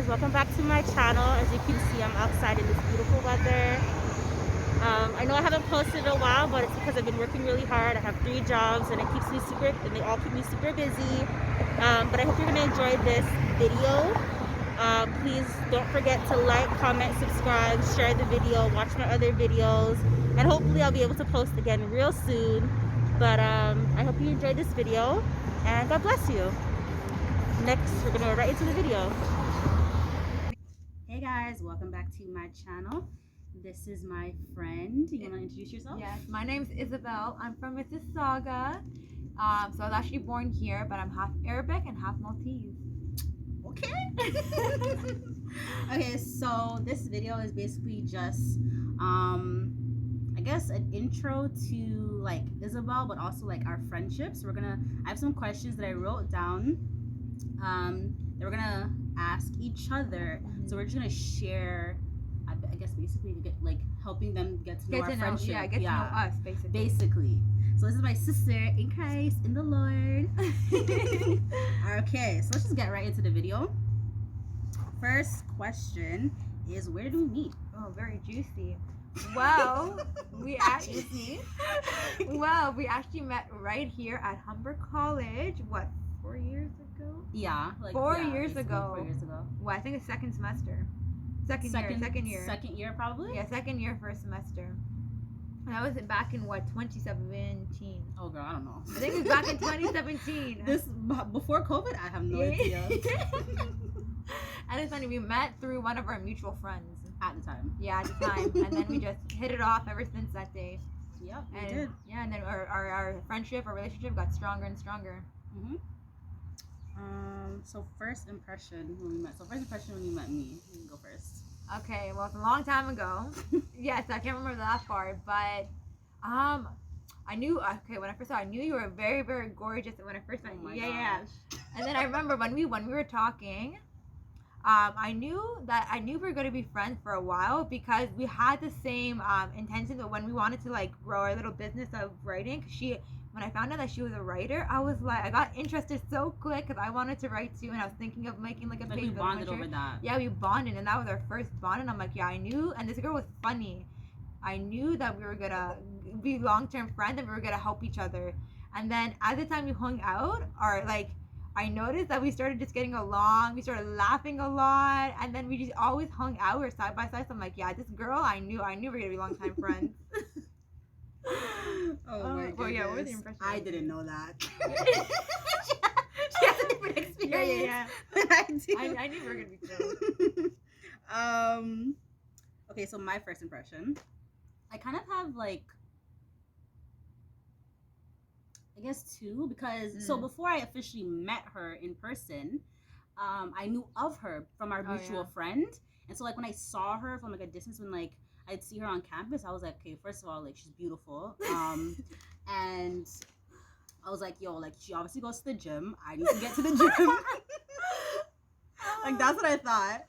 guys, welcome back to my channel. As you can see, I'm outside in this beautiful weather. I know I haven't posted in a while, but it's because I've been working really hard. I have 3 jobs and they all keep me super busy. But I hope you're gonna enjoy this video. Please don't forget to like, comment, subscribe, share the video, watch my other videos, and hopefully I'll be able to post again real soon. But I hope you enjoyed this video, and God bless you. Next, we're gonna go right into the video. Hey guys, welcome back to my channel. This is my friend. You wanna introduce yourself? Yes, my name's Isabel. I'm from Mississauga. So I was actually born here, but I'm half Arabic and half Maltese. Okay. Okay, so this video is basically just I guess an intro to like Isabel, but also like our friendships. I have some questions that I wrote down that we're gonna ask each other. So we're just gonna share, I guess basically like helping them get to know our friendship. To know us basically. Basically. So this is my sister in Christ, in the Lord. Okay, so let's just get right into the video. First question is, where do we meet? Oh, very juicy. Well, we actually we met right here at Humber College. What, 4 years ago? Yeah, like 4 years ago. 4 years ago. Well, I think it's second semester. Second year. Second year, probably. Yeah, second year, first semester. And that was back in what, 2017? Oh girl, I don't know. I think it was back in 2017. This before COVID, I have no idea. And it's funny, we met through one of our mutual friends at the time. Yeah, at the time, and then we just hit it off ever since that day. Yep, we and did. Yeah, and then our friendship, our relationship got stronger and stronger. Mhm. So first impression when we met. So first impression when you met me. You can go first. Okay, well, it's a long time ago. Yes, I can't remember that part, but I knew. Okay, when I first saw, I knew you were very, very gorgeous. When I first met you, yeah. And then I remember when we were talking. I knew we were going to be friends for a while because we had the same intentions of when we wanted to like grow our little business of writing. When I found out that she was a writer, I was like, I got interested so quick because I wanted to write too, and I was thinking of making like a page. We bonded over that. Yeah, we bonded, and that was our first bond. And I'm like, yeah, I knew, and this girl was funny. I knew that we were gonna be long-term friends and we were gonna help each other. And then at the time we hung out, I noticed that we started just getting along. We started laughing a lot, and then we just always hung out. We were side by side. So I'm like, yeah, this girl, I knew we were gonna be longtime friends. Oh my goodness. Well, yeah, what was your impression? I didn't know that. She has a different experience. Yeah. I do. I knew we were gonna be close. Okay, so my first impression, I kind of have like, I guess two, because so before I officially met her in person, I knew of her from our mutual friend, and so like when I saw her from like a distance, when like I'd see her on campus, I was like, okay, first of all, like she's beautiful, and I was like, yo, like she obviously goes to the gym. I need to get to the gym. Like that's what I thought,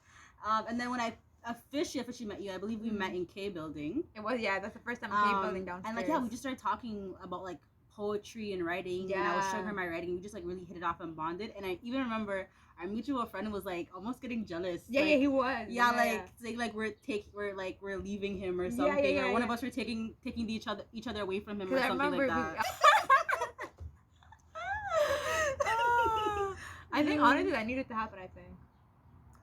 and then when I officially met you, I believe we met in K building. It was, yeah, that's the first time in K building downstairs. And like, yeah, we just started talking about like poetry and writing, and I was showing her my writing. We just like really hit it off and bonded. And I even remember our mutual friend was like almost getting jealous. Yeah, like, yeah, he was. Yeah, saying like we're leaving him or something, or one of us were taking each other away from him or something like that. I think honestly that needed to happen. I think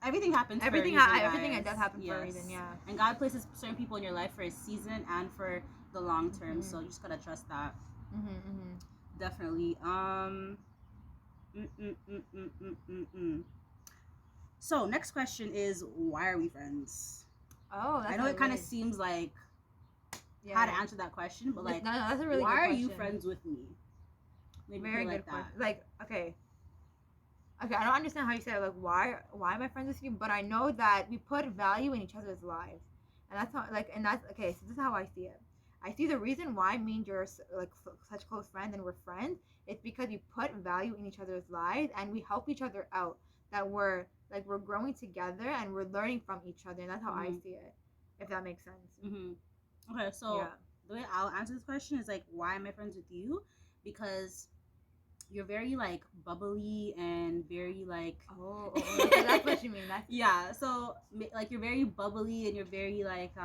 everything happens. Everything does happen for a reason. Yeah. And God places certain people in your life for a season and for the long term. So you just gotta trust that. Definitely. So next question is, why are we friends? Oh, I know it kind of seems like how to answer that question, but like, no, that's a really why good are question. you friends with me? Maybe very good question. Like, okay, I don't understand how you say it, like why am I friends with you? But I know that we put value in each other's lives, and that's how okay. So this is how I see it. I see the reason why me and you're like such close friends and we're friends. It's because we put value in each other's lives and we help each other out. That we're growing together and we're learning from each other, and that's how I see it. If that makes sense. Okay, so the way I'll answer this question is like, why am I friends with you? Because you're very like bubbly and very like okay, that's what you mean. That's yeah. So like you're very bubbly and you're very like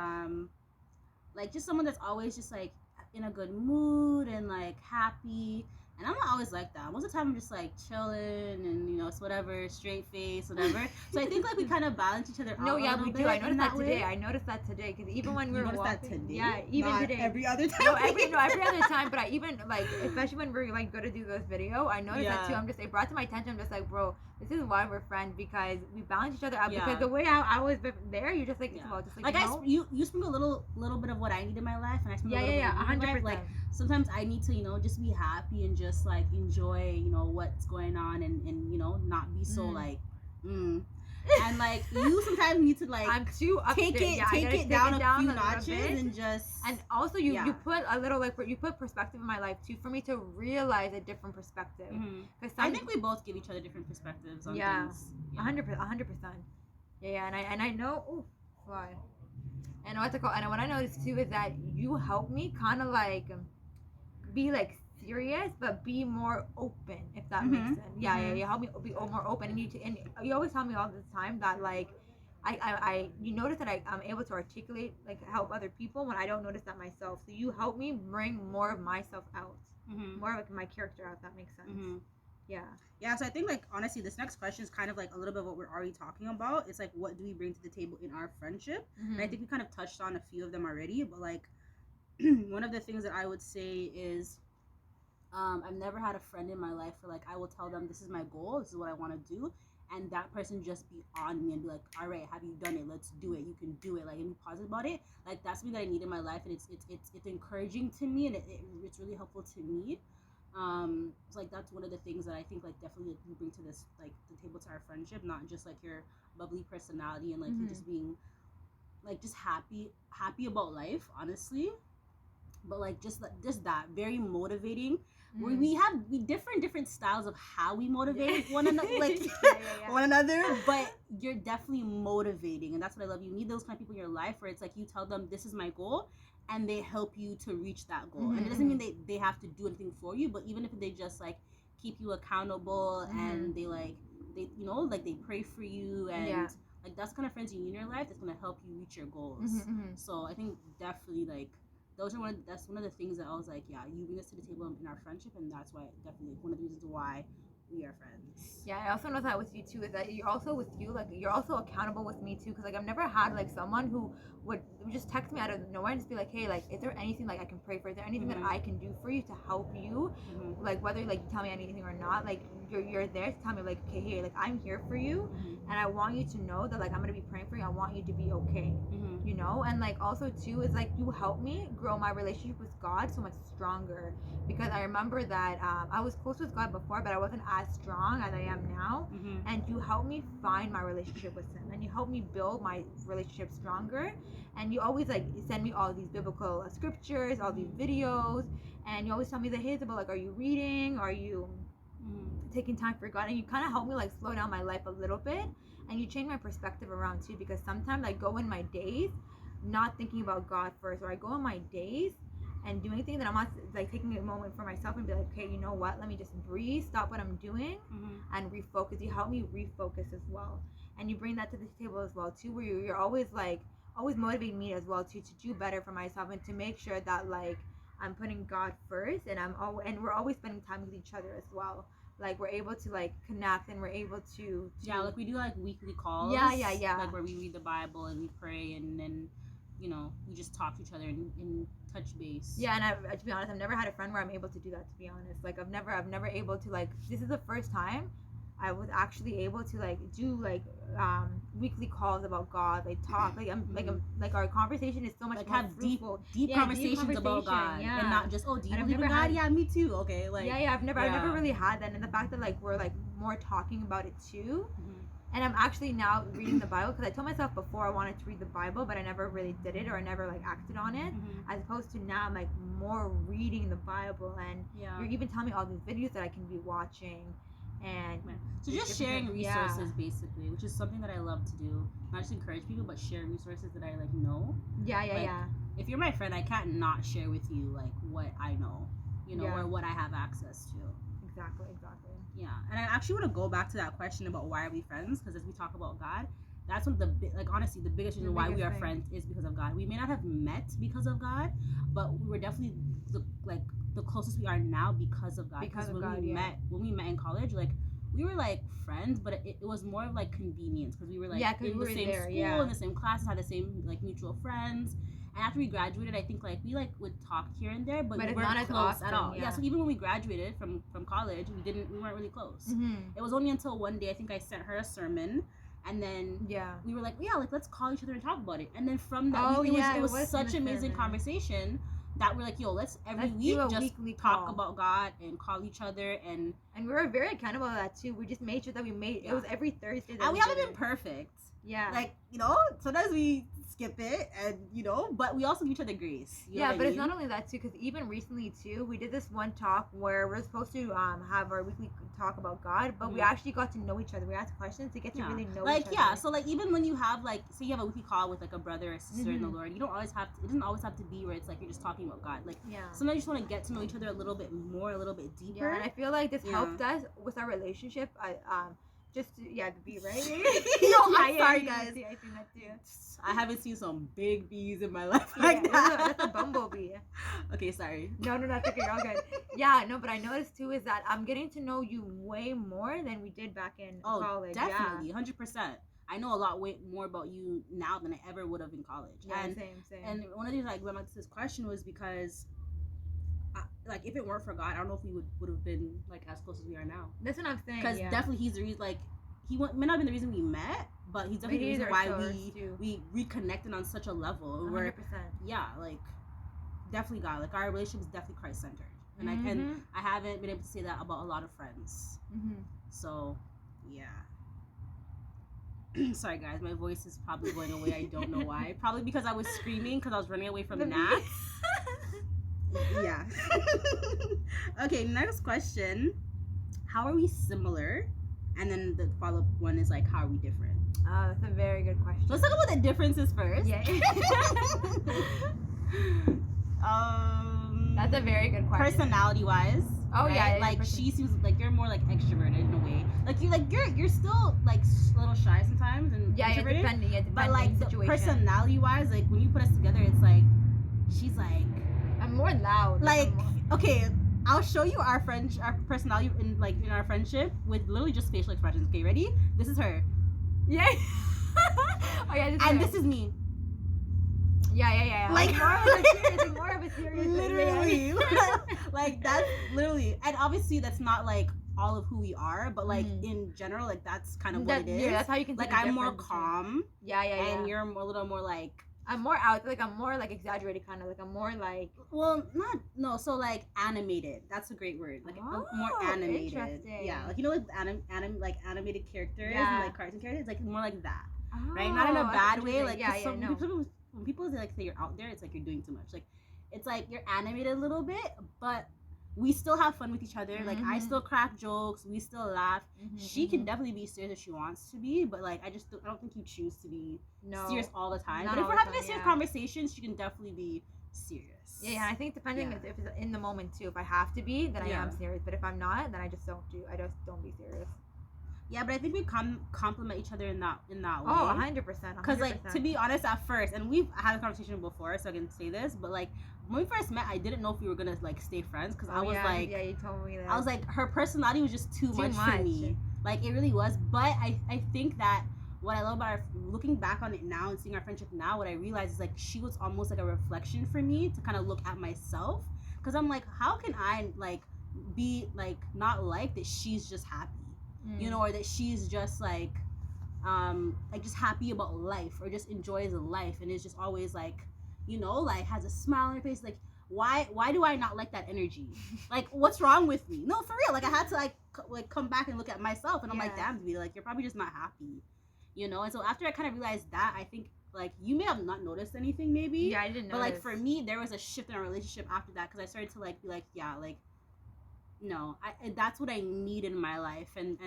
just someone that's always just like in a good mood and like happy. And I'm not always like that. Most of the time I'm just like chilling and you know it's whatever, straight face, whatever. So I think like we kind of balance each other out. no, yeah, a we little do. I bit noticed in that today. way. I noticed that today because even when we You were noticed that walking, today? yeah, even Not today. every other time. No, every other time. But I even like, especially when we're like go to do this video, I noticed that too. Yeah. I'm just, it brought to my attention. I'm just like, bro, this is why we're friends because we balance each other out. Yeah. Because the way I was there, you're just like, Yeah. well, just like, Like you know? you sprinkle a little bit of what I need in my life, and I sprinkle a little bit of what you need in my life. 100%. Like sometimes I need to, you know, just be happy and just like enjoy, you know, what's going on and you know, not be so like, and like you sometimes need to like I'm too up take there. it Yeah, I gotta take it down a few little notches bit. and just And also, you Yeah. put a little like you put perspective in my life too for me to realize a different perspective. Because I think we both give each other different perspectives on Yeah. things. 100%. Yeah, and I know. Oh, why? And what's it called? And what I noticed too is that you help me kind of like be like serious, but be more open. If that makes sense. Yeah, you help me be more open, and you always tell me all the time that like. I you notice that I'm able to articulate like help other people when I don't notice that myself. So you help me bring more of myself out, more of like my character out. If that makes sense. Yeah. So I think like honestly this next question is kind of like a little bit of what we're already talking about. It's like what do we bring to the table in our friendship, and I think we kind of touched on a few of them already, but like one of the things that I would say is I've never had a friend in my life where like I will tell them this is my goal, this is what I want to do, and that person just be on me and be like, all right, have you done it? Let's do it. You can do it. Like, and be positive about it. Like, that's something that I need in my life, and it's encouraging to me, and it's really helpful to me. So like that's one of the things that I think like definitely you bring to this like the table to our friendship, not just like your bubbly personality and like you just being like just happy about life, honestly. But like just that very motivating. We have different styles of how we motivate one another, like one another. But you're definitely motivating, and that's what I love. You need those kind of people in your life where it's like you tell them this is my goal, and they help you to reach that goal. And it doesn't mean they have to do anything for you, but even if they just like keep you accountable and they you know like they pray for you and like that's kind of friends you need in your life that's gonna help you reach your goals. So I think definitely like. That's one of the things that I was like, yeah, you bring us to the table in our friendship, and that's why definitely one of the reasons why we are friends. Yeah, I also know that with you too is that you're also with you like you're also accountable with me too because like I've never had like someone who would just text me out of nowhere and just be like, hey, like is there anything like I can pray for? Is there anything that I can do for you to help you? Like whether like you tell me anything or not, like you're there to tell me like, okay, hey, like I'm here for you, and I want you to know that like I'm gonna be praying for you. I want you to be okay, you know. And like also too is like you help me grow my relationship with God so much stronger because I remember that I was close with God before, but I wasn't as strong as I am now. And you help me find my relationship with Him, and you help me build my relationship stronger. And you always like send me all these biblical scriptures, all these videos, and you always tell me that, hey, Isabel, like, are you reading? Are you taking time for God? And you kind of help me like slow down my life a little bit, and you change my perspective around too because sometimes I go in my days not thinking about God first, or I go in my days and do anything that I'm not like taking a moment for myself and be like, okay, you know what, let me just breathe, stop what I'm doing and refocus. You help me refocus as well, and you bring that to the table as well too, where you're always motivating me as well too to do better for myself and to make sure that like I'm putting God first, and we're always spending time with each other as well. Like we're able to like connect, and we're able to like we do like weekly calls. Yeah. Like where we read the Bible and we pray, and then you know we just talk to each other and touch base. Yeah, and to be honest, I've never had a friend where I'm able to do that. To be honest, like I've never able to like. This is the first time I was actually able to like do like weekly calls about God, like talk, like our conversation is so much like more have fruitful. deep conversations about God, and not just do you believe in God? Had, yeah, me too. Okay, like I've never really had that, and the fact that like we're like more talking about it too. And I'm actually now reading the Bible because I told myself before I wanted to read the Bible, but I never really did it, or I never like acted on it. As opposed to now, I'm like more reading the Bible, and you're even telling me all these videos that I can be watching. And so just sharing resources basically, which is something that I love to do. Not just encourage people, but share resources that I like know. Yeah. If you're my friend, I can't not share with you like what I know, you know, or what I have access to. Exactly. And I actually want to go back to that question about why are we friends, because as we talk about God, that's one of the honestly the biggest reason why we are friends is because of God. We may not have met because of God, but we were definitely the closest we are now because of God. Because of when God, we met in college, like we were like friends, but it was more of like convenience because we were like in the same school, in the same classes, had the same like mutual friends. And after we graduated, I think like we like would talk here and there, but we weren't not close often, at all. Yeah. So even when we graduated from college, we weren't really close. It was only until one day I think I sent her a sermon, and then we were like, let's call each other and talk about it. And then from that, it was such amazing conversation that we're like, let's week just talk about God and call each other, and we were very accountable to that too. We just made sure that we made it was every Thursday. And we haven't been perfect. Yeah. Like, sometimes we skip it and, but we also give each other grace. You know what I mean? It's not only that too, because even recently too, we did this one talk where we're supposed to have our weekly talk about God, but we actually got to know each other. We asked questions to get to really know each other. So like even when you have like, say you have a weekly call with like a brother or sister in the Lord, it doesn't always have to be where it's like you're just talking about God. Like sometimes you just want to get to know each other a little bit more, a little bit deeper. Yeah, and I feel like this helped us with our relationship. The bee, right? I'm sorry, guys. I seen that too. I haven't seen some big bees in my life like that. That's a bumblebee. Okay, sorry. No, that's okay. All good. Yeah, no, but I noticed too is that I'm getting to know you way more than we did back in college. Definitely, 100%. I know a lot way more about you now than I ever would have in college. Yeah, and, same. And one of the things I went back to this question was because like if it weren't for God, I don't know if we would have been like as close as we are now. That's what I'm saying. Because definitely he's the reason. Like he may not have been the reason we met, but he's definitely the reason why we reconnected on such a level. 100%. Yeah, like definitely God. Like our relationship is definitely Christ centered, and I haven't been able to say that about a lot of friends. So yeah. Sorry guys, my voice is probably going away. I don't know why. Probably because I was screaming because I was running away from gnats. Yeah. Okay, next question. How are we similar? And then the follow-up one is like, how are we different? Oh, that's a very good question. Let's talk about the differences first. Yeah. That's a very good question. Personality-wise. Oh right? yeah. Like she seems like you're more like extroverted in a way. Like you're still like a little shy sometimes and introverted. Depending but like situation. Personality-wise, like when you put us together, it's like she's like. I'm more loud. Okay, I'll show you our personality in our friendship with literally just facial expressions. Okay, ready? This is her. Yeah. Oh yeah. This is me. Yeah. Like more of a serious. Literally. Like that's literally, and obviously that's not like all of who we are, but like in general, like that's kind of what it is. Yeah, that's how you can. Like I'm more calm. Yeah. And you're a little more like. I'm more out, like I'm more like exaggerated, kind of like I'm more like. Well, so like animated. That's a great word. Like more animated. Interesting. Yeah, like like animated characters and like cartoon characters. It's like more like that, right? Not in a bad way. Like when people like say you're out there, it's like you're doing too much. Like it's like you're animated a little bit, but we still have fun with each other. Like I still crack jokes, we still laugh. She can definitely be serious if she wants to be, but like I don't think you choose to be serious all the time. But if we're having a serious conversation, she can definitely be serious. Yeah, I think depending if it's in the moment too. If I have to be, then I am serious. But if I'm not, then I just don't be serious. Yeah, but I think we complement each other in that way. Oh, 100%. Because like to be honest, at first, and we've had a conversation before, so I can say this, but like when we first met, I didn't know if we were gonna like stay friends because I was like, yeah, you told me that. I was like, her personality was just too much for me. Like it really was. But I think that what I love about looking back on it now and seeing our friendship now, what I realized is like she was almost like a reflection for me to kind of look at myself, because I'm like, how can I like be like not like that she's just happy. Or that she's just like just happy about life or just enjoys life and is just always like, like has a smile on her face. Like, why do I not like that energy? Like, what's wrong with me? No, for real. Like, I had to like come back and look at myself, and I'm like, damn, dude, like you're probably just not happy, And so after I kind of realized that, I think like you may have not noticed anything, maybe. Yeah, I didn't know. But like for me, there was a shift in our relationship after that because I started to like be like, yeah, like. No, that's what I need in my life, and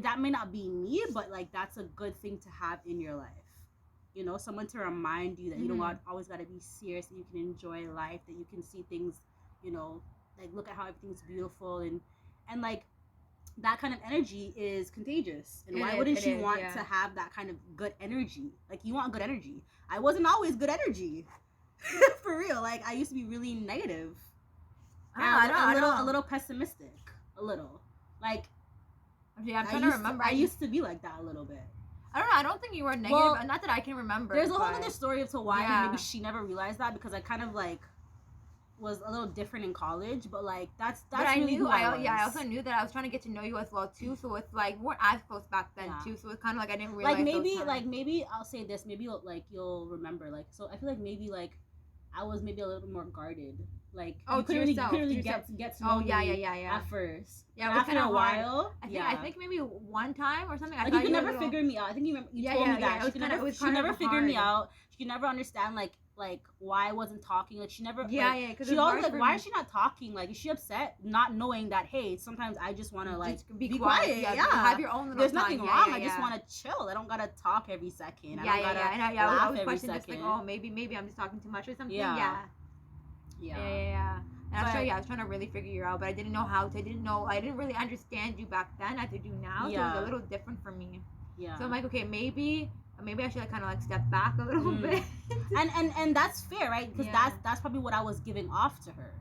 that may not be me, but like that's a good thing to have in your life. Someone to remind you that you don't always got to be serious, that you can enjoy life, that you can see things, like look at how everything's beautiful, and like that kind of energy is contagious. And why wouldn't you want to have that kind of good energy? Like, you want good energy. I wasn't always good energy. For real. Like, I used to be really negative. A little pessimistic. A little. Like, yeah, I'm trying to remember. I used to be like that a little bit. I don't know. I don't think you were negative. Well, not that I can remember. There's a whole other story as to why maybe she never realized that, because I kind of like was a little different in college, but like that's but I really knew who I was. I also knew that I was trying to get to know you as well too, so it's like we weren't as close back then too, so it's kind of like I didn't realize maybe I'll say this, maybe you'll remember, like, so I feel like maybe like I was maybe a little bit more guarded, like you couldn't really get to know me at first. Yeah, after a while. I think maybe one time or something. Like, you could never figure me out. I think you told me that she never figured me out. She could never understand like why I wasn't talking. Like, she never because she always like, why is she not talking? Like, is she upset not knowing that, hey, sometimes I just want to like just be quiet. Have your own little there's nothing wrong. I just want to chill. I don't gotta talk every second. I was questioning this, like, oh, maybe I'm just talking too much or something. Yeah. And I was trying to really figure you out, but I didn't know how to. I didn't really understand you back then as I do now. So it was a little different for me. Yeah. So I'm like, okay, maybe I should like kind of like step back a little bit. and that's fair, right? Because that's probably what I was giving off to her,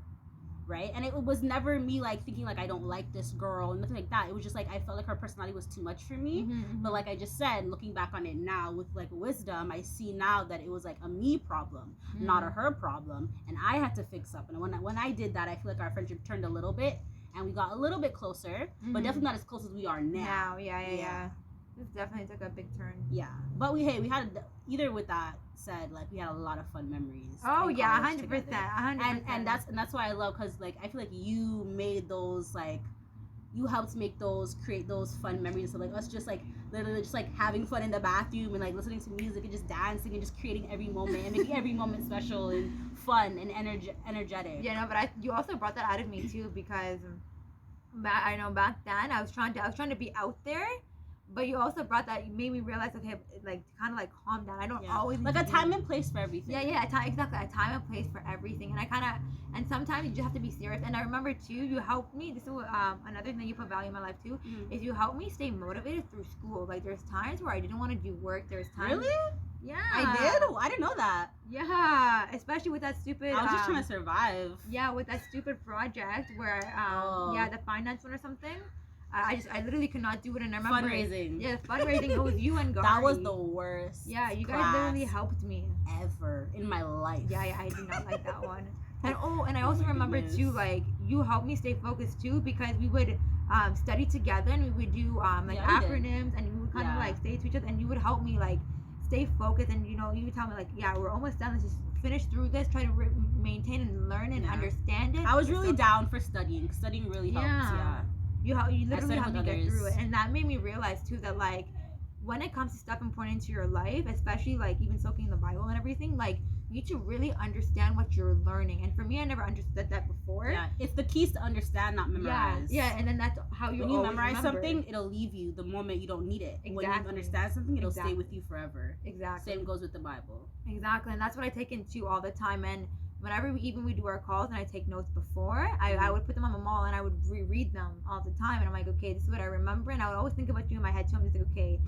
right? And it was never me like thinking like I don't like this girl, nothing like that. It was just like I felt like her personality was too much for me. Mm-hmm. But like I just said, looking back on it now with like wisdom, I see now that it was like a me problem, not a her problem, and I had to fix up. And when I did that, I feel like our friendship turned a little bit, and we got a little bit closer, but definitely not as close as we are now. Yeah. This definitely took a big turn. Yeah, but we had either with that said, like, we had a lot of fun memories. Oh yeah, 100%. And that's why I love, because like I feel like you made those, like, you helped create those fun memories. So like us just like literally just like having fun in the bathroom and like listening to music and just dancing and just creating every moment and making every moment special and fun and energetic. Yeah, no, but you also brought that out of me too, because I know back then I was trying to be out there. But you also brought that, you made me realize, okay, like, kind of like calm down. I don't always like a time and place for everything. Exactly, a time and place for everything. And and sometimes you just have to be serious. And I remember too, you helped me. This is another thing that you put value in my life too, is you helped me stay motivated through school. Like, there's times where I didn't want to do work. There's times. Really? Yeah. I did? I didn't know that. Yeah, especially with that stupid. I was just trying to survive. Yeah, with that stupid project where the finance one or something. I literally could not do it, and I remember fundraising. Yeah, fundraising. It was you and Gary. That was the worst. Yeah, you guys literally helped me ever in my life. Yeah, I did not like that one. And I also remember too, like, you helped me stay focused too, because we would study together and we would do acronyms and we would kind of like say to each other, and you would help me like stay focused, and you would tell me like, yeah, we're almost done. Let's just finish through this. Try to maintain and learn and understand it. I was really down for studying. Studying really helps. Yeah. You literally helped me get through it, and that made me realize too that like when it comes to stuff important to your life, especially like even soaking the Bible and everything, like you need to really understand what you're learning. And for me, I never understood that before. Yeah, it's the keys to understand, not memorize. Yeah, and then that's how when you memorize something, it'll leave you the moment you don't need it. Exactly. When you understand something, it'll stay with you forever. Exactly. Same goes with the Bible. Exactly, and that's what I take into all the time. And whenever we do our calls and I take notes before, I would put them on the wall and I would reread them all the time. And I'm like, okay, this is what I remember. And I would always think about you in my head too. I'm just like, okay,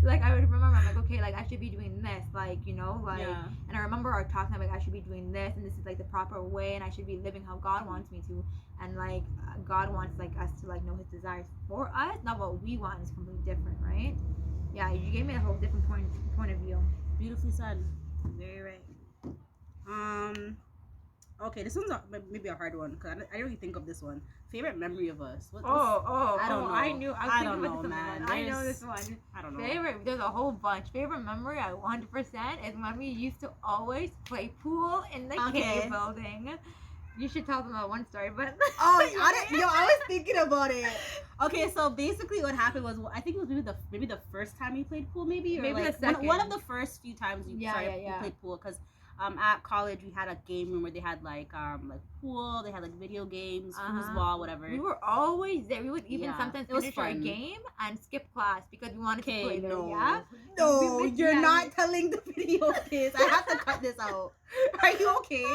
like I would remember. I'm like, okay, like I should be doing this, like, and I remember our talk. I'm like, I should be doing this, and this is like the proper way, and I should be living how God wants me to. And like God wants like us to like know His desires for us, not what we want. Is completely different, right? Yeah, you gave me a whole different point of view. Beautifully said. Very right. Okay, this one's maybe a hard one because I didn't really think of this one. Favorite memory of us? I don't know. I don't know, man. I know this one. I don't know. Favorite? There's a whole bunch. Favorite memory, 100% is when we used to always play pool in the K building. You should tell them that one story, but I was thinking about it. Okay, so basically what happened was, I think it was maybe the first time we played pool, maybe like the second. One of the first few times we played pool, because at college we had a game room where they had like pool, they had like video games, foosball, whatever. We were always there. We would even sometimes finish our game and skip class because we wanted to play there. No, you're not telling the video kids. I have to cut this out. Are you okay?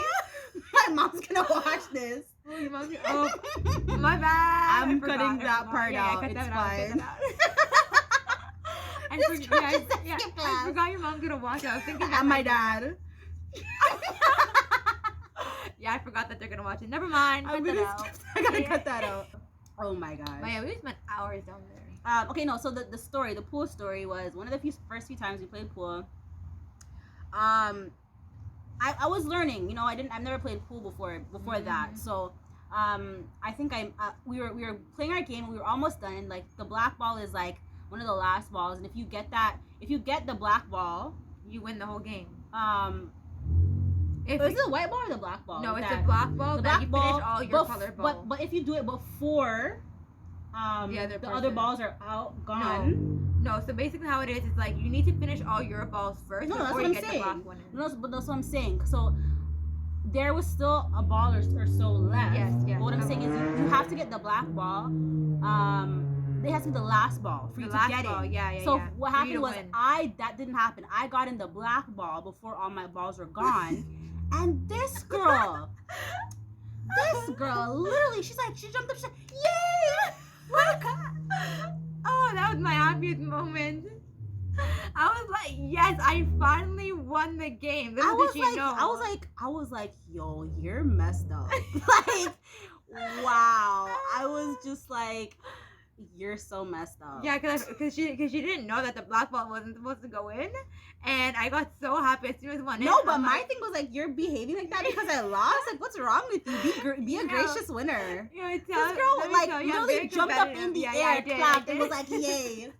My mom's gonna watch this. Oh, your mom's oh, my bad. I'm I forgot, cutting I that forgot. part out. cut It's that out, cut fine. that out. I, This forgot, girl yeah, just said yeah, skip I class. forgot your mom's gonna watch it. I was thinking that And my dad. Yeah, I forgot that they're gonna watch it. Never mind. I'm Cut that gonna out. I gotta Yeah. cut that out. Oh my god. But yeah, we spent hours down there. Okay, no. So the story, the pool story, was one of the first few times we played pool. I was learning. You know, I've never played pool before that. So I think we were playing our game and we were almost done. And like the black ball is like one of the last balls, and if you get the black ball, You win the whole game. is it the white ball or the black ball? No, it's That- a black ball the that black you ball, finish all your bef- color balls. but if you do it before The other the other person. balls are gone. No, so basically how it is like you need to finish all your balls first No, that's before what you I'm get the saying. black one in. No, but that's what I'm saying. So there was still a ball or so left. Yes, yes. But what I'm saying is you have to get the black ball. They have to be the last ball for The you last to get ball, it. yeah, yeah, So yeah. what For you happened to was win. that didn't happen. I got in the black ball before all my balls were gone, and this girl literally she jumped up, she said, "Yay!" Oh, that was my happiest moment. I was like, yes, I finally won the game. Little did she know. I was like, yo, you're messed up. Like, wow. I was just like, you're so messed up. Yeah, because she didn't know that the black ball wasn't supposed to go in, and I got so happy as soon as one. No, in, but I'm my like, thing was like, you're behaving like that because I lost. Like, what's wrong with you? Be a Yeah. gracious winner. you know, This girl let me like tell you, I'm literally very jumped up in competitive. the Yeah, air, yeah, I did, clapped, I and was did. like, yay.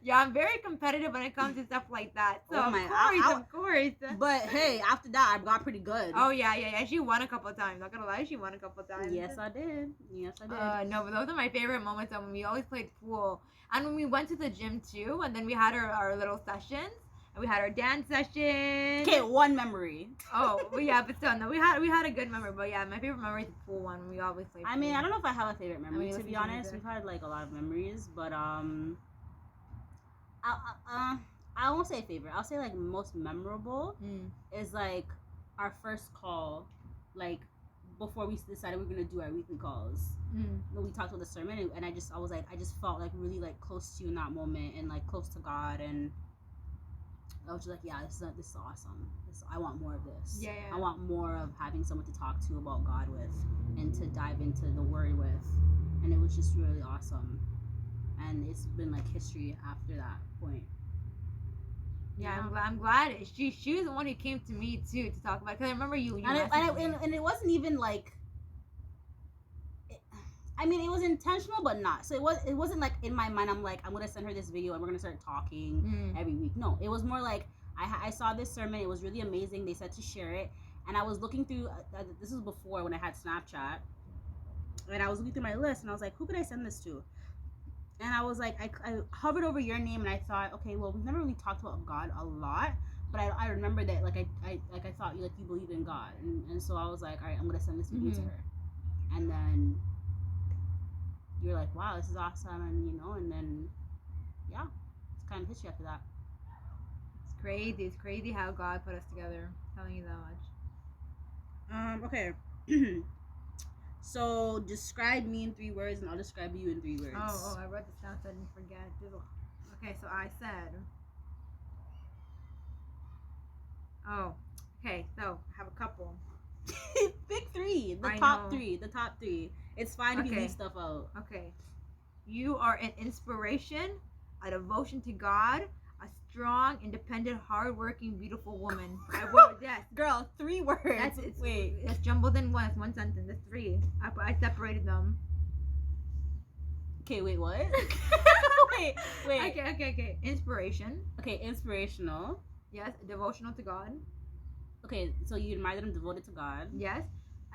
Yeah, I'm very competitive when it comes to stuff like that. So Oh my- of course. But hey, after that, I got pretty good. Oh yeah. She won a couple of times. Not gonna lie, she won a couple of times. Yes, I did. Yes, I did. No, but those are my favorite moments when we always played pool. And when we went to the gym too, and then we had our little sessions. And we had our dance session. Okay, one memory. Oh, but yeah, but still, no, we had a good memory. But yeah, my favorite memory is the pool one. We always played pool. I mean, I don't know if I have a favorite memory, to listen be to honest. music. We've had like a lot of memories, but I won't say favorite. I'll say like most memorable is like our first call, like before we decided we were gonna do our weekly calls. When we talked about the sermon, and I just felt like really like close to you in that moment, and like close to God, and I was just like, yeah, this is awesome. I want more of this. Yeah, yeah. I want more of having someone to talk to about God with, and to dive into the Word with, and it was just really awesome. And it's been like history after that point. Yeah, I'm glad she was the one who came to me too to talk about it. Because I remember you And it wasn't even like. I mean, it was intentional, but not. So it wasn't like in my mind. I'm like, I'm gonna send her this video and we're gonna start talking every week. No, it was more like I saw this sermon. It was really amazing. They said to share it, and I was looking through. This was before when I had Snapchat, and I was looking through my list, and I was like, who could I send this to? And I was like, I hovered over your name, and I thought, okay, well, we've never really talked about God a lot, but I remember that like I thought you believe in God, and so I was like, all right, I'm gonna send this video to her, and then you're like, wow, this is awesome, and then yeah, it's kind of history after that. It's crazy how God put us together. I'm telling you that much. Okay. So describe me in 3 words, and I'll describe you in 3 words. Oh, I wrote this down so I didn't forget. Okay, so I said. Oh, okay, so I have a couple. Pick 3. The I top know. 3. The top 3. It's fine if you Okay. leave stuff out. Okay. You are an inspiration, a devotion to God, a strong, independent, hardworking, beautiful woman. I wrote that. Girl, 3 words. Wait. It's jumbled in one. It's one sentence. It's 3. I separated them. Okay, wait, what? wait. Okay. Inspiration. Okay, inspirational. Yes. Devotional to God. Okay, so you admire that I'm devoted to God. Yes.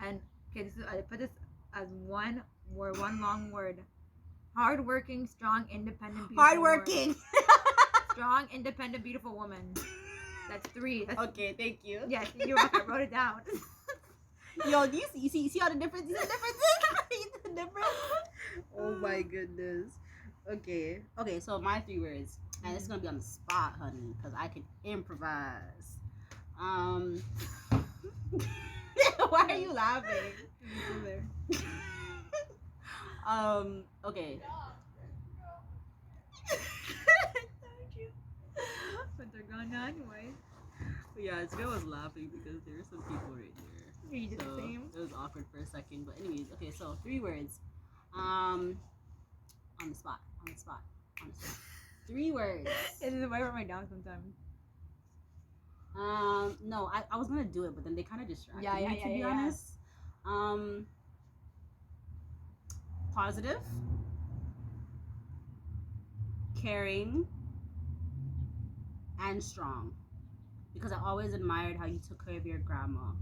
And okay, I put this as one word, one long word. Hardworking, strong, independent, beautiful. Hardworking. woman. Strong, independent, beautiful woman. That's 3. That's, Okay, thank you. Yes, you're welcome. I wrote it down. Yo, do you see how the difference? You see the difference? You see the difference? Oh my goodness. Okay, so my 3 words, and it's gonna be on the spot, honey, because I can improvise. Why are you laughing? Okay. But they're gone now anyway. Yeah, Jessica was laughing because there were some people right there. You did So the same. it was awkward for a second. But anyways, okay, so 3 words. On the spot. 3 words. It is why I write my down sometimes. No, I was gonna do it, but then they kind of distracted Yeah, me, to be honest. Positive, caring, and strong. Because I always admired how you took care of your grandma.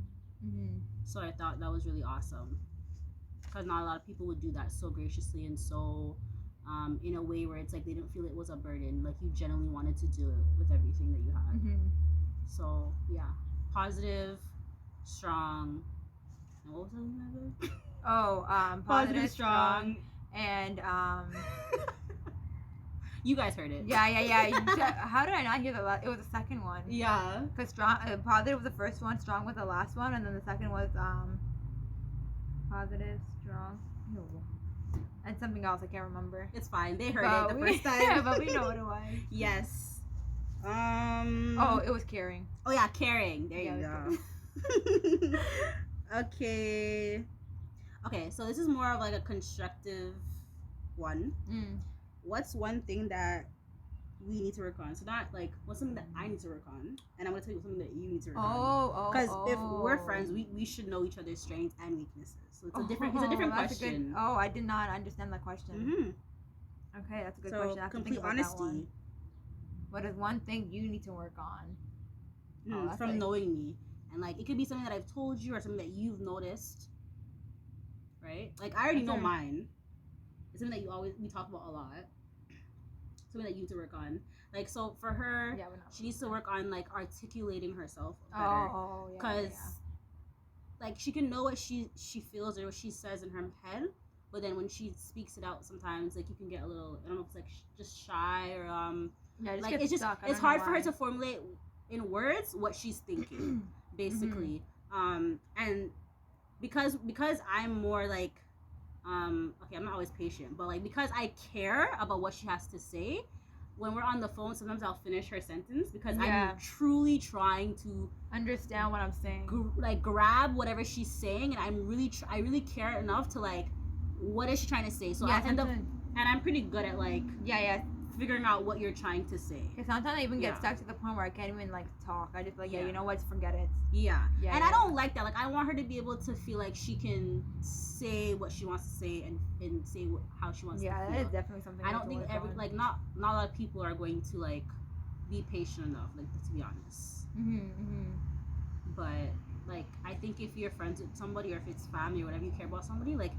Mm-hmm. So I thought that was really awesome. Because not a lot of people would do that so graciously and so in a way where it's like they didn't feel it was a burden. Like you genuinely wanted to do it with everything that you had. Mm-hmm. So yeah, positive, strong. And what was the other? Oh, positive, strong, and You guys heard it. yeah. How did I not hear the last? It was the second one. Yeah. Cause strong, positive was the first one, strong was the last one, and then the second was positive, strong, and something else I can't remember. It's fine. They heard But it the we- first time. but we know what it was. Yes. Oh, it was caring. Oh yeah, caring. There Yeah, you go. Okay. Okay, so this is more of like a constructive one. Mm. What's one thing that we need to work on? So not like what's something that I need to work on, and I'm gonna tell you something that you need to work on. Because if we're friends, we should know each other's strengths and weaknesses. So it's a different that's question. I did not understand that question. Mm-hmm. Okay, that's a good So question. I have to think complete about that honesty. one. What is one thing you need to work on? That's From like- knowing me, and like it could be something that I've told you or something that you've noticed, right? Like I already know Okay. mine. It's something that we talk about a lot. Something that you need to work on. Like so for her, Yeah, we're not. she needs to work on like articulating herself better. Oh, yeah. Because like she can know what she feels or what she says in her head, but then when she speaks it out, sometimes like you can get a little, I don't know if it's like just shy or Yeah, like it's just stuck. I it's don't know hard for her why. to formulate in words what she's thinking basically. And because I'm more like okay, I'm not always patient, but like because I care about what she has to say, when we're on the phone sometimes I'll finish her sentence because Yeah. I'm truly trying to Understand what I'm saying. grab whatever she's saying, and I really care enough to like what is she trying to say. So Yeah, I end up, sometimes- and I'm pretty good at like yeah. figuring out what you're trying to say. Because sometimes I even get Yeah. stuck to the point where I can't even like talk. I just like, yeah, Yeah. you know what? Just forget it. Yeah. Yeah, And yeah. I don't like that. Like I want her to be able to feel like she can say what she wants to say and say how she wants Yeah, to that feel. is definitely something. I need don't to think work on. not a lot of people are going to like be patient enough, like to be honest. But like I think if you're friends with somebody or if it's family or whatever, you care about somebody, like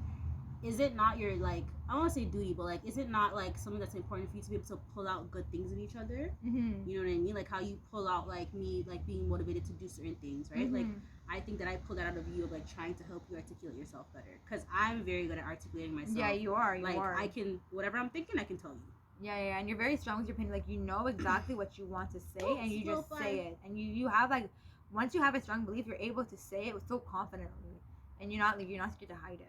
is it not your like I don't want to say duty, but like is it not like something that's important for you to be able to pull out good things in each other? You know what I mean? Like how you pull out like me like being motivated to do certain things, right? Like I think that I pull that out of you of like trying to help you articulate yourself better because I'm very good at articulating myself. Yeah, you are. You like are. I can whatever I'm thinking, I can tell you. Yeah, and you're very strong with your opinion. Like you know exactly what you want to say, and you Slow just fly. say it. And you have like, once you have a strong belief, you're able to say it with so confidently, and you're not scared to hide it.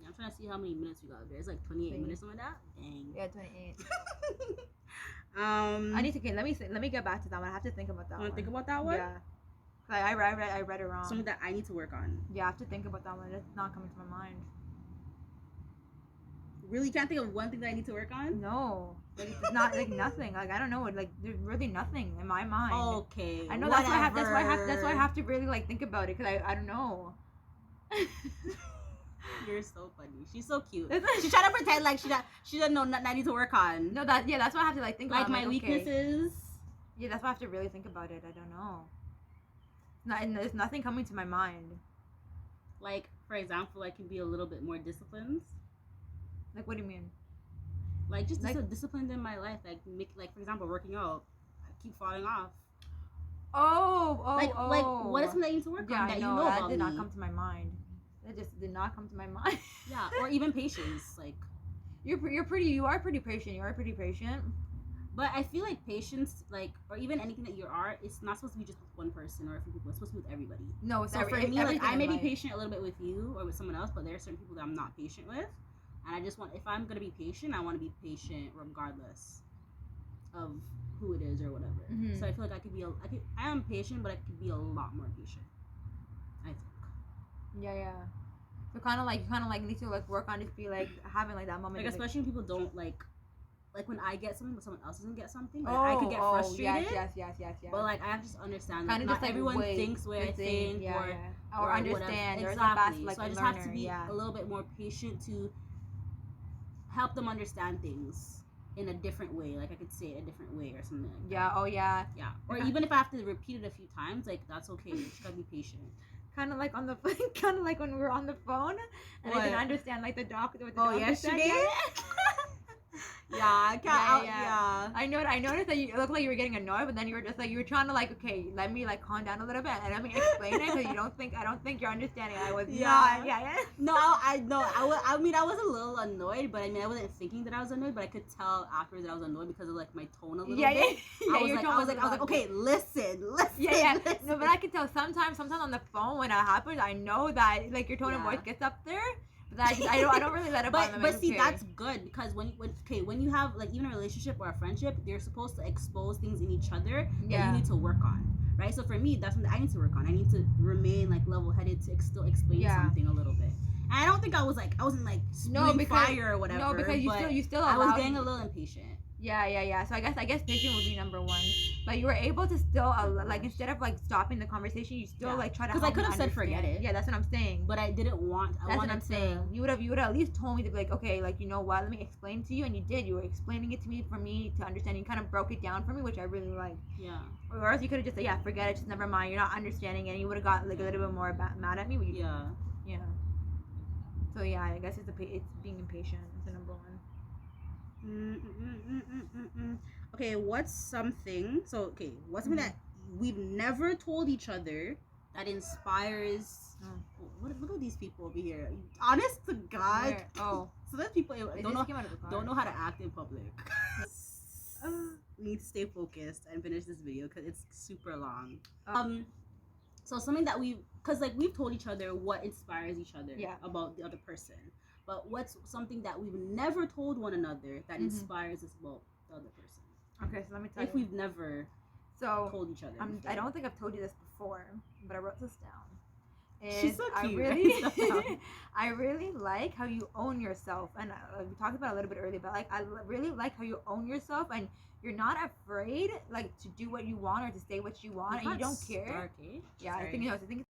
Yeah, I'm trying to see how many minutes we got there. It's like 28 Same. minutes, something like that. Dang. Yeah, 28. I I need to let me get back to that one. I have to think about that You one. want to think about that one? Yeah. Like I read it wrong. Something that I need to work on. Yeah, I have to think about that one. It's not coming to my mind. Really can't think of one thing that I need to work on? No, like it's not like nothing. Like I don't know. Like there's really nothing in my mind. Okay. I know that's why I have to really like think about it because I don't know. You're so funny. She's so cute. That's- She's trying to pretend like she doesn't know nothing I need to work on. No, that's why I have to like think Like about my okay. weaknesses. Yeah, that's why I have to really think about it. I don't know. There's nothing coming to my mind. Like for example, I can be a little bit more disciplined. Like what do you mean? Like just Like- disciplined in my life. Like for example, working out. I keep falling off. Like what is something that you need to work Yeah, on I that know you know that about did not me? come to my mind. That just did not come to my mind. Yeah, or even patience. Like You are pretty patient. You are pretty patient. But I feel like patience, like, or even anything that you are, it's not supposed to be just with one person or a few people. It's supposed to be with everybody. No, it's So for me, like, everything I in may be life. patient a little bit with you or with someone else, but there are certain people that I'm not patient with. And I just want, if I'm gonna be patient, I want to be patient regardless of who it is or whatever. Mhm. So I feel like I am patient, but I could be a lot more patient. I think. Yeah. So kind of like need to like work on just be like having like that moment. Like, of, especially when people don't like when I get something but someone else doesn't get something, like, I could get frustrated. Yes. But like I have to just understand that Kind of not just like everyone wait, thinks the way I think or understand. whatever. There's Exactly. a fast like so I just learner. have to be a little bit more patient to help them understand things in a different way. Like I could say it a different way or something like that. Yeah. Oh yeah. Yeah. Or even if I have to repeat it a few times, like that's okay. You just gotta be patient. Kind of like on the kind of like when we were on the phone and I What? didn't understand like the doctor. What the Oh, doctor said. yesterday? Yeah, I can't. Yeah. I noticed that you looked like you were getting annoyed, but then you were just like you were trying to like, okay, let me like calm down a little bit and let me explain it because I don't think you're understanding. I was not. Yeah. No, I know. I mean, I was a little annoyed, but I mean, I wasn't thinking that I was annoyed, but I could tell afterwards that I was annoyed because of like my tone a little bit. I was like, okay, listen. Yeah. Listen. No, but I can tell sometimes on the phone when it happens, I know that like your tone of Yeah. voice gets up there. But I don't really let it bother me. But see, that's good because when you have like even a relationship or a friendship, they're supposed to expose things in each other that you need to work on, right? So for me, that's something I need to work on. I need to remain like level-headed to still explain something a little bit. And I don't think I wasn't like spewing fire or whatever. No, because you still I was allowed getting a little impatient. Yeah. So I guess patient would be number one. But you were able to still like instead of like stopping the conversation, you still like try to. Because I could have said forget it. Yeah, that's what I'm saying. But I didn't want. That's what I'm saying. You would have at least told me to be like, okay, like you know what? Let me explain to you, and you did. You were explaining it to me for me to understand. You kind of broke it down for me, which I really liked. Yeah. Or else you could have just said, yeah, forget it, just never mind. You're not understanding it. And you would have got like a little bit more mad at me. Yeah. So yeah, I guess it's being impatient. It's the number one. Okay, what's something that we've never told each other that inspires look at these people over here. Honest to God. Where? Oh. So there's people don't know how to act in public. We need to stay focused and finish this video because it's super long. So something that we've told each other what inspires each other about the other person. But what's something that we've never told one another that inspires us about the other person? Okay, so let me tell you. If we've never told each other. I don't think I've told you this before, but I wrote this down. She's so cute. I really like how you own yourself, and we talked about it a little bit earlier. But like, I really like how you own yourself, and you're not afraid like to do what you want or to say what you want, and you don't care. Dark, eh? Yeah, I think